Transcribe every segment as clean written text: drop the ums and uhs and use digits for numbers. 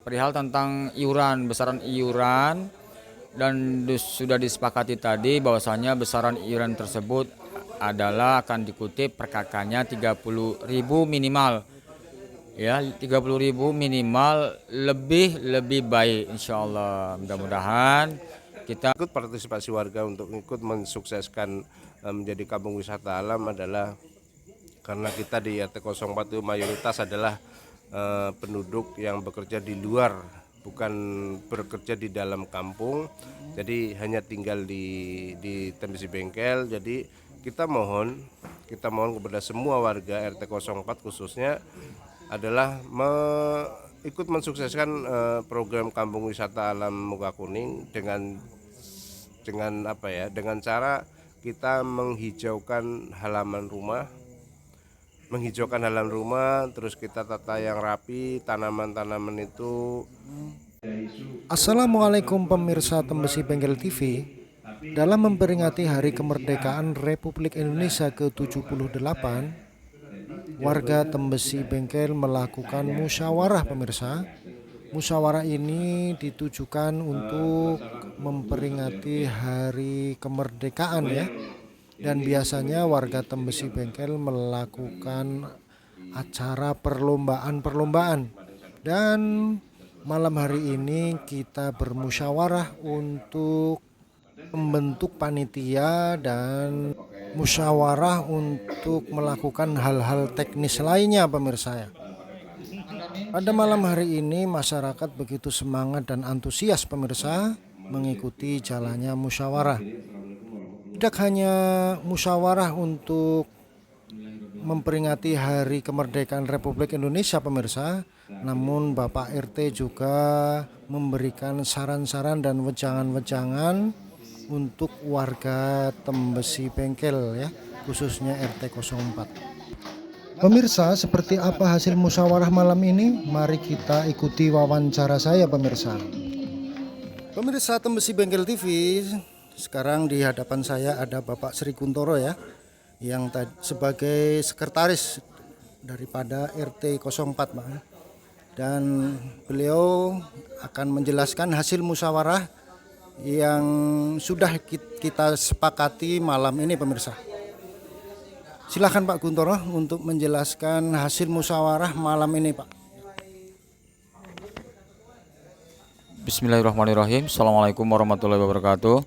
perihal tentang iuran, besaran iuran, dan sudah disepakati tadi bahwasanya besaran iuran tersebut adalah akan dikutip perkakannya 30.000 minimal. Ya, 30.000 minimal, lebih baik insyaallah. Mudah-mudahan kita ikut partisipasi warga untuk ikut mensukseskan menjadi kampung wisata alam adalah karena kita di RT 04 itu mayoritas adalah penduduk yang bekerja di luar, bukan bekerja di dalam kampung, jadi hanya tinggal di Tembesi Bengkel. Jadi kita mohon kepada semua warga RT 04 khususnya adalah ikut mensukseskan program kampung wisata alam Muka Kuning dengan dengan cara kita menghijaukan halaman rumah, terus kita tata yang rapi, tanaman-tanaman itu. Assalamualaikum pemirsa Tembesi Bengkel TV. Dalam memperingati Hari Kemerdekaan Republik Indonesia ke-78, warga Tembesi Bengkel melakukan musyawarah pemirsa. Musyawarah ini ditujukan untuk memperingati Hari Kemerdekaan ya. Dan biasanya warga Tembesi Bengkel melakukan acara perlombaan. Dan malam hari ini kita bermusyawarah untuk membentuk panitia dan musyawarah untuk melakukan hal-hal teknis lainnya pemirsa ya. Pada malam hari ini masyarakat begitu semangat dan antusias pemirsa mengikuti jalannya musyawarah. Tidak hanya musyawarah untuk memperingati Hari Kemerdekaan Republik Indonesia pemirsa, namun Bapak RT juga memberikan saran-saran dan wejangan-wejangan untuk warga Tembesi Bengkel ya, khususnya RT 04. Pemirsa, seperti apa hasil musyawarah malam ini? Mari kita ikuti wawancara saya pemirsa. Pemirsa Tembesi Bengkel TV, sekarang di hadapan saya ada Bapak Sri Kuntoro ya, yang sebagai sekretaris daripada RT 04 Pak. Dan beliau akan menjelaskan hasil musyawarah yang sudah kita sepakati malam ini pemirsa. Silakan Pak Kuntoro untuk menjelaskan hasil musyawarah malam ini Pak. Bismillahirrahmanirrahim. Assalamualaikum warahmatullahi wabarakatuh.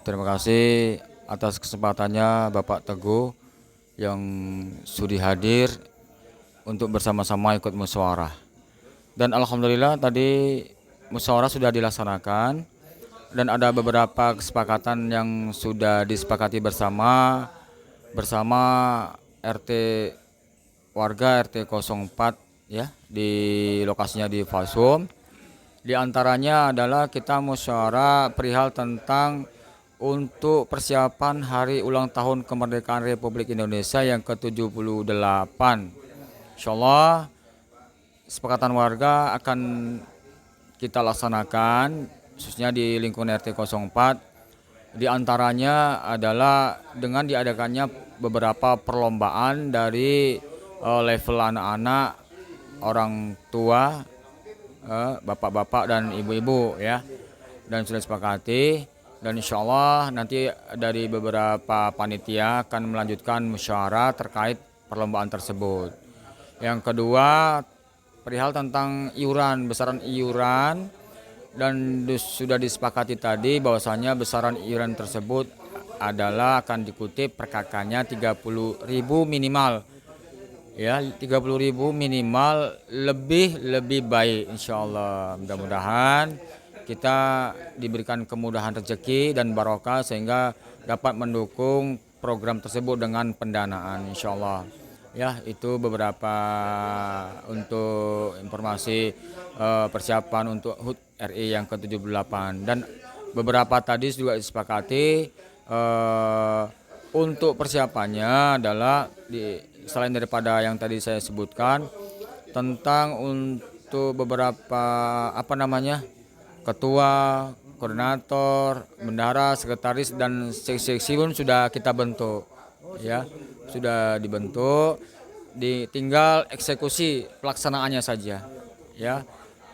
Terima kasih atas kesempatannya Bapak Teguh yang sudi hadir untuk bersama-sama ikut musyawarah. Dan alhamdulillah tadi musyawarah sudah dilaksanakan dan ada beberapa kesepakatan yang sudah disepakati bersama RT warga RT 04 ya, di lokasinya di Falsum. Di antaranya adalah kita musyawarah perihal tentang untuk persiapan hari ulang tahun kemerdekaan Republik Indonesia yang ke-78. Insyaallah kesepakatan warga akan kita laksanakan khususnya di lingkungan RT 04. Di antaranya adalah dengan diadakannya beberapa perlombaan dari level anak-anak, orang tua, bapak-bapak dan ibu-ibu ya, dan sudah disepakati. Dan insya Allah nanti dari beberapa panitia akan melanjutkan musyawarah terkait perlombaan tersebut. Yang kedua perihal tentang iuran, besaran iuran, dan sudah disepakati tadi bahwasanya besaran iuran tersebut adalah akan dikutip perkakannya 30.000 minimal. Ya, 30.000 minimal, lebih baik insyaallah. Mudah-mudahan kita diberikan kemudahan rezeki dan barokah sehingga dapat mendukung program tersebut dengan pendanaan insyaallah. Ya, itu beberapa untuk informasi persiapan untuk HUT RI yang ke-78. Dan beberapa tadi juga disepakati untuk persiapannya adalah selain daripada yang tadi saya sebutkan tentang untuk beberapa ketua, koordinator, bendahara, sekretaris dan seksi pun sudah kita bentuk ya, sudah dibentuk, tinggal eksekusi pelaksanaannya saja ya.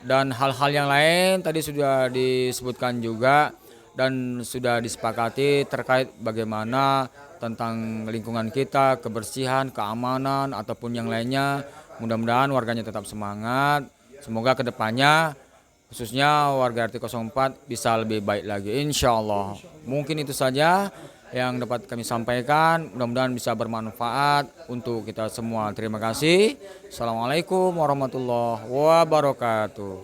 Dan hal-hal yang lain tadi sudah disebutkan juga dan sudah disepakati terkait bagaimana tentang lingkungan kita, kebersihan, keamanan ataupun yang lainnya. Mudah-mudahan warganya tetap semangat. Semoga kedepannya khususnya warga RT 04 bisa lebih baik lagi insya Allah. Mungkin itu saja yang dapat kami sampaikan, mudah-mudahan bisa bermanfaat untuk kita semua. Terima kasih. Assalamualaikum warahmatullahi wabarakatuh.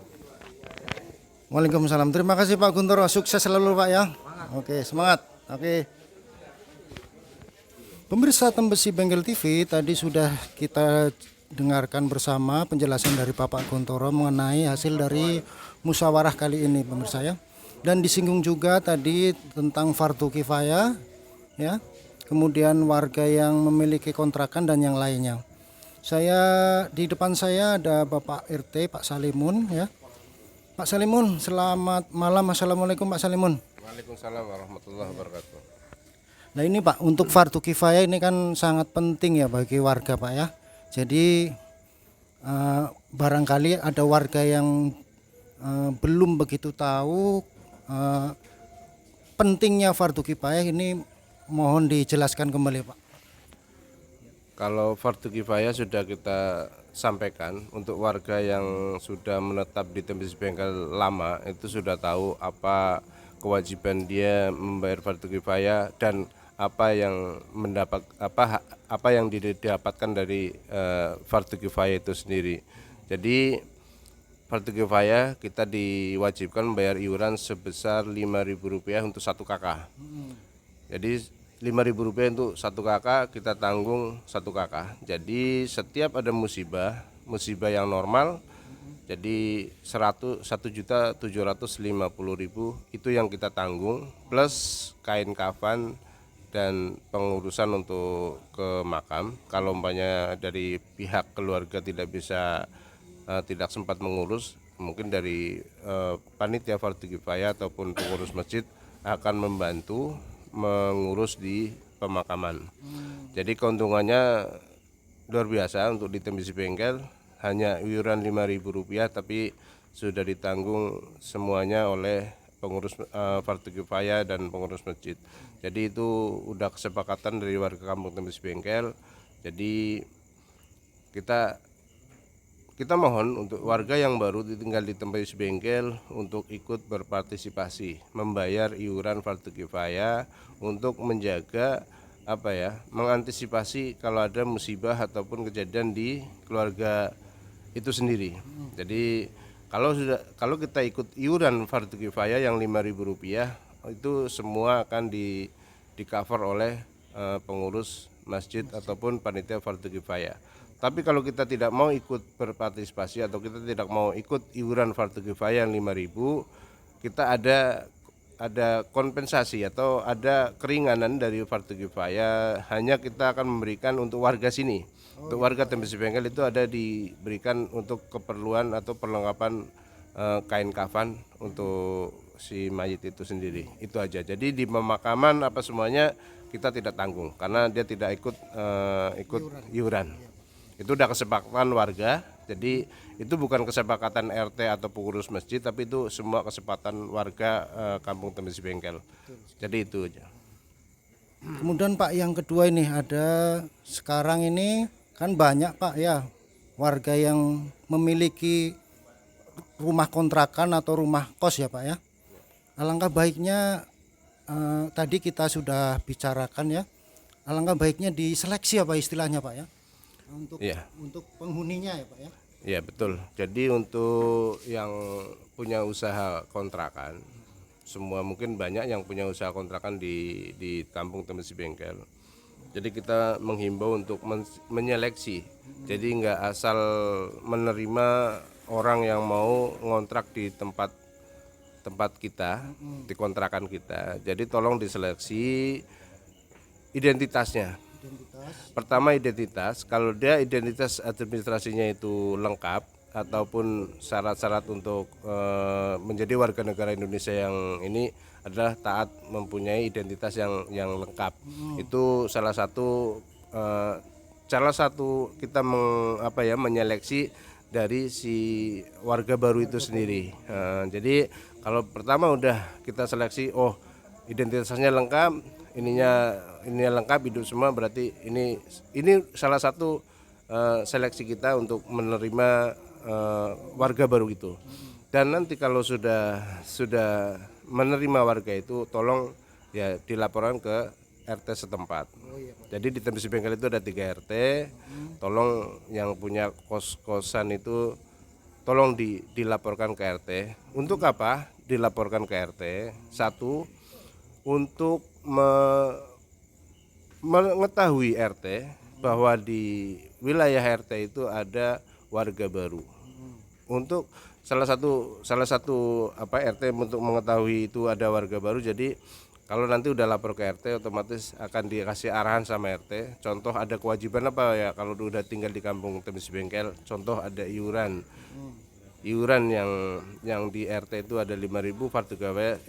Waalaikumsalam. Terima kasih Pak Guntoro. Sukses selalu Pak ya. Oke, semangat. Oke. Pemirsa Tembesi Bengkel TV, tadi sudah kita dengarkan bersama penjelasan dari Bapak Guntoro mengenai hasil dari musyawarah kali ini pemirsa ya. Dan disinggung juga tadi tentang fardu kifayah ya. Kemudian warga yang memiliki kontrakan dan yang lainnya. Di depan saya ada Bapak RT Pak Salimun ya. Pak Salimun, selamat malam. Assalamualaikum Pak Salimun. Waalaikumsalam warahmatullahi wabarakatuh. Nah ini Pak, untuk fardu kifayah ini kan sangat penting ya bagi warga Pak ya. Jadi barangkali ada warga yang belum begitu tahu pentingnya fardu kifayah ini, mohon dijelaskan kembali Pak. Kalau fardu kifayah sudah kita sampaikan untuk warga yang sudah menetap di Tembesi Bengkel lama, itu sudah tahu apa kewajiban dia membayar fardu kifayah dan apa yang didapatkan dari fardu kifayah itu sendiri. Jadi fardu kifayah kita diwajibkan membayar iuran sebesar Rp5.000 untuk 1 kakak. Jadi Rp5.000 untuk 1 kakak, kita tanggung 1 kakak. Jadi setiap ada musibah yang normal, jadi 1.750.000 itu yang kita tanggung, plus kain kafan dan pengurusan untuk ke makam. Kalau umpamanya dari pihak keluarga tidak sempat mengurus, mungkin dari panitia fardu kifayah ataupun pengurus masjid akan membantu mengurus di pemakaman. Jadi keuntungannya luar biasa untuk di Tembesi Bengkel, hanya iuran Rp5.000 tapi sudah ditanggung semuanya oleh pengurus fardu kifayah dan pengurus masjid. Jadi itu udah kesepakatan dari warga kampung Tembesi Bengkel. Jadi kita mohon untuk warga yang baru tinggal di Tembesi Bengkel untuk ikut berpartisipasi membayar iuran fardu kifayah untuk menjaga mengantisipasi kalau ada musibah ataupun kejadian di keluarga itu sendiri. Jadi kalau kita ikut iuran fardu kifayah yang Rp5.000 itu semua akan di cover oleh pengurus masjid ataupun panitia fardu kifayah. Tapi kalau kita tidak mau ikut berpartisipasi atau kita tidak mau ikut iuran fardu kifayah yang Rp5.000, kita ada kompensasi atau ada keringanan dari fardu kifayah, hanya kita akan memberikan untuk warga sini. Untuk warga Tembesi Bengkel itu ada diberikan untuk keperluan atau perlengkapan kain kafan untuk si mayit itu sendiri. Itu aja. Jadi di pemakaman apa semuanya kita tidak tanggung karena dia tidak ikut iuran. Itu udah kesepakatan warga. Jadi itu bukan kesepakatan RT atau pengurus masjid, tapi itu semua kesepakatan warga kampung Tembesi Bengkel. Jadi itu aja. Kemudian Pak, yang kedua ini ada sekarang ini kan banyak Pak ya warga yang memiliki rumah kontrakan atau rumah kos ya Pak ya. Alangkah baiknya tadi kita sudah bicarakan ya. Alangkah baiknya diseleksi apa istilahnya Pak ya. Untuk penghuninya ya Pak ya. Iya betul. Jadi untuk yang punya usaha kontrakan, semua mungkin banyak yang punya usaha kontrakan di kampung Tembesi Bengkel. Jadi kita menghimbau untuk menyeleksi. Jadi nggak asal menerima orang yang mau ngontrak di tempat kita, di kontrakan kita. Jadi tolong diseleksi identitasnya. Pertama identitas, kalau dia identitas administrasinya itu lengkap ataupun syarat-syarat untuk menjadi warga negara Indonesia yang ini adalah taat mempunyai identitas yang lengkap. Itu salah satu kita menyeleksi dari si warga baru itu sendiri. Jadi kalau pertama udah kita seleksi, oh identitasnya lengkap, ininya lengkap, hidup semua, berarti ini salah satu seleksi kita untuk menerima warga baru itu. Dan nanti kalau sudah menerima warga itu, tolong ya dilaporkan ke RT setempat. Jadi di Tembesi Bengkel itu ada 3 RT. Tolong yang punya kos-kosan itu tolong dilaporkan ke RT. Untuk apa? Dilaporkan ke RT. Satu, untuk mengetahui RT bahwa di wilayah RT itu ada warga baru. Untuk salah satu RT untuk mengetahui itu ada warga baru, jadi kalau nanti udah lapor ke RT otomatis akan dikasih arahan sama RT. Contoh ada kewajiban apa ya kalau udah tinggal di kampung Tembesi Bengkel. Contoh ada iuran. Iuran yang di RT itu ada 5.000, fardu kifayah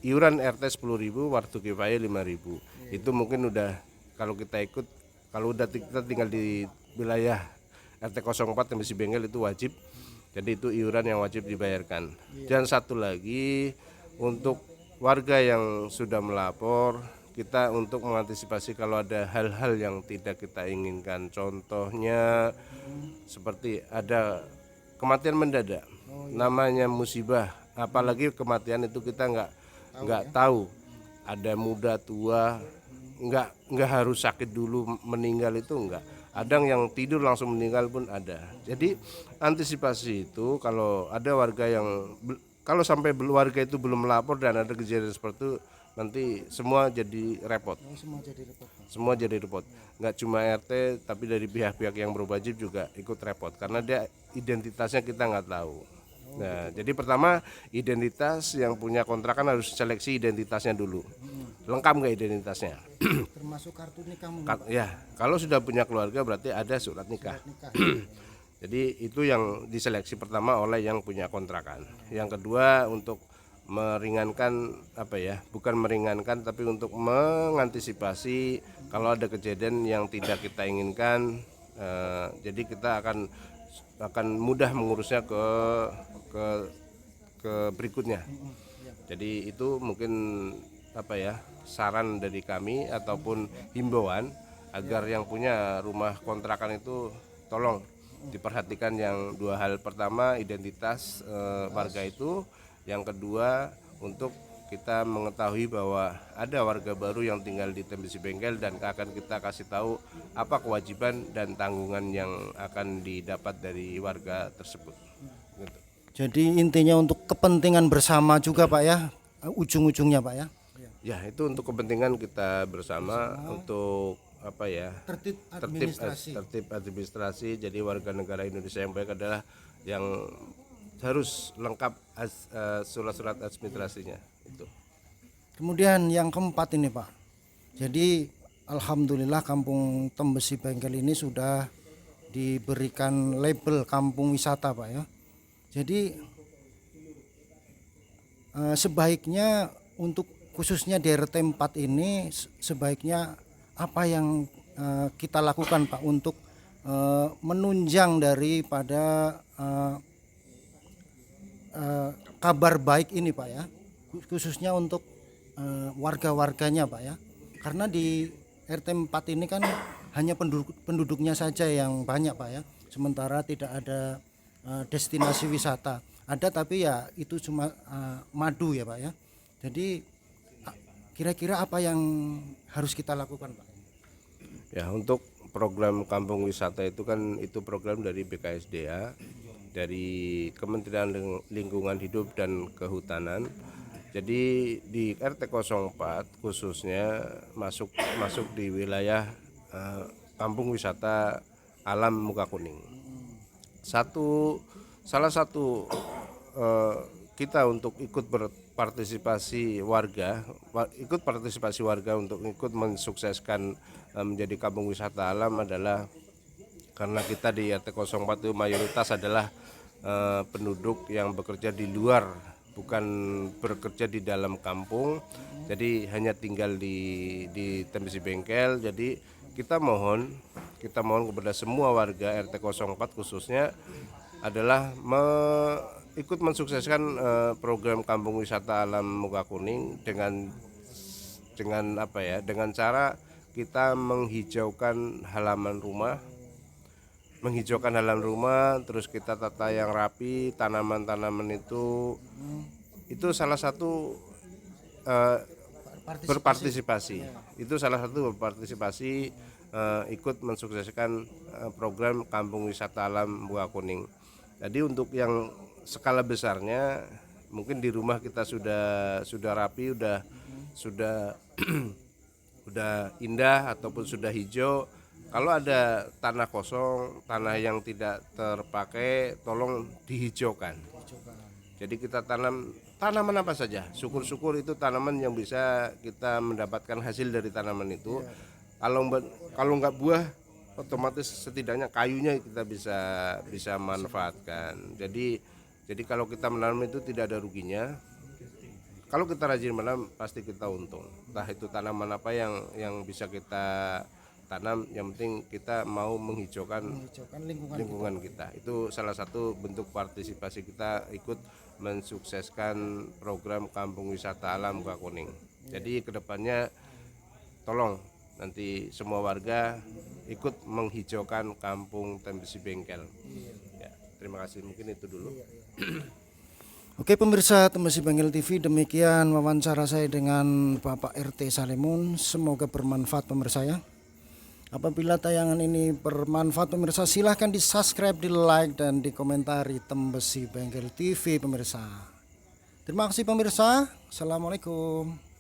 iuran RT 10.000, fardu kifayah 5.000. Itu mungkin udah kalau kita ikut, kalau udah kita tinggal di wilayah RT 04 Tembesi Bengkel itu wajib. Jadi itu iuran yang wajib dibayarkan. Dan satu lagi untuk warga yang sudah melapor, kita untuk mengantisipasi kalau ada hal-hal yang tidak kita inginkan. Contohnya seperti ada kematian mendadak, namanya musibah. Apalagi kematian itu kita nggak tahu. Ada muda tua, nggak harus sakit dulu meninggal, itu enggak. Ada yang tidur langsung meninggal pun ada. Jadi antisipasi itu kalau ada warga yang kalau sampai warga itu belum melapor dan ada kejadian seperti itu, nanti semua jadi repot. Semua jadi repot. Nggak cuma RT, tapi dari pihak-pihak yang berwajib juga ikut repot karena dia identitasnya kita nggak tahu. Nah, jadi pertama identitas yang punya kontrakan harus seleksi identitasnya dulu. Lengkap nggak identitasnya? Termasuk kartu nikah. Ya, kalau sudah punya keluarga berarti ada surat nikah. Jadi itu yang diseleksi pertama oleh yang punya kontrakan. Yang kedua untuk meringankan bukan meringankan tapi untuk mengantisipasi kalau ada kejadian yang tidak kita inginkan. Jadi kita akan mudah mengurusnya ke berikutnya. Jadi itu mungkin saran dari kami ataupun himbauan agar yang punya rumah kontrakan itu tolong diperhatikan yang 2 hal. Pertama identitas warga itu, yang kedua untuk kita mengetahui bahwa ada warga baru yang tinggal di Tembesi Bengkel dan akan kita kasih tahu apa kewajiban dan tanggungan yang akan didapat dari warga tersebut. Gitu. Jadi intinya untuk kepentingan bersama juga Pak ya, ujung-ujungnya Pak ya. Ya itu untuk kepentingan kita bersama. Untuk tertib administrasi. Jadi warga negara Indonesia yang baik adalah yang harus lengkap surat-surat administrasinya itu. Kemudian yang keempat ini Pak, jadi alhamdulillah kampung Tembesi Bengkel ini sudah diberikan label kampung wisata Pak ya. Jadi sebaiknya untuk khususnya di RT 4 ini sebaiknya apa yang kita lakukan Pak untuk menunjang daripada kabar baik ini Pak ya, khususnya untuk warga-warganya Pak ya, karena di RT 4 ini kan hanya penduduknya saja yang banyak Pak ya, sementara tidak ada destinasi wisata. Ada tapi ya itu cuma madu ya Pak ya. Jadi kira-kira apa yang harus kita lakukan Pak? Ya untuk program kampung wisata itu kan itu program dari BKSDA, dari Kementerian Lingkungan Hidup dan Kehutanan. Jadi di RT 04 khususnya masuk di wilayah kampung wisata alam Muka Kuning. Salah satu kita untuk ikut berpartisipasi warga untuk ikut mensukseskan menjadi kampung wisata alam adalah karena kita di RT 04 itu mayoritas adalah penduduk yang bekerja di luar, bukan bekerja di dalam kampung. Jadi hanya tinggal di Tembesi Bengkel. Jadi kita mohon kepada semua warga RT 04 khususnya adalah ikut mensukseskan program Kampung Wisata Alam Muka Kuning dengan apa ya? Dengan cara kita menghijaukan halaman rumah, terus kita tata yang rapi, tanaman-tanaman itu salah satu berpartisipasi. Itu salah satu berpartisipasi ikut mensukseskan program Kampung Wisata Alam Muka Kuning. Jadi untuk yang skala besarnya mungkin di rumah kita sudah rapi, sudah udah indah ataupun sudah hijau. Kalau ada tanah kosong, tanah yang tidak terpakai, tolong dihijaukan. Jadi kita tanam tanaman apa saja. Syukur-syukur itu tanaman yang bisa kita mendapatkan hasil dari tanaman itu. Kalau nggak buah, otomatis setidaknya kayunya kita bisa manfaatkan. Jadi kalau kita menanam itu tidak ada ruginya. Kalau kita rajin menanam pasti kita untung. Entah itu tanaman apa yang bisa kita tanam, yang penting kita mau menghijaukan lingkungan kita. Itu salah satu bentuk partisipasi kita ikut mensukseskan program Kampung Wisata Alam Muka Kuning. Jadi kedepannya tolong nanti semua warga ikut menghijaukan Kampung Tembesi Bengkel. Ya, terima kasih, mungkin itu dulu. Oke pemirsa Tembesi Bengkel TV, demikian wawancara saya dengan Bapak RT Salemun. Semoga bermanfaat pemirsa ya. Apabila tayangan ini bermanfaat pemirsa, silahkan di subscribe, di like, dan di komentari Tembesi Bengkel TV pemirsa. Terima kasih pemirsa. Assalamualaikum.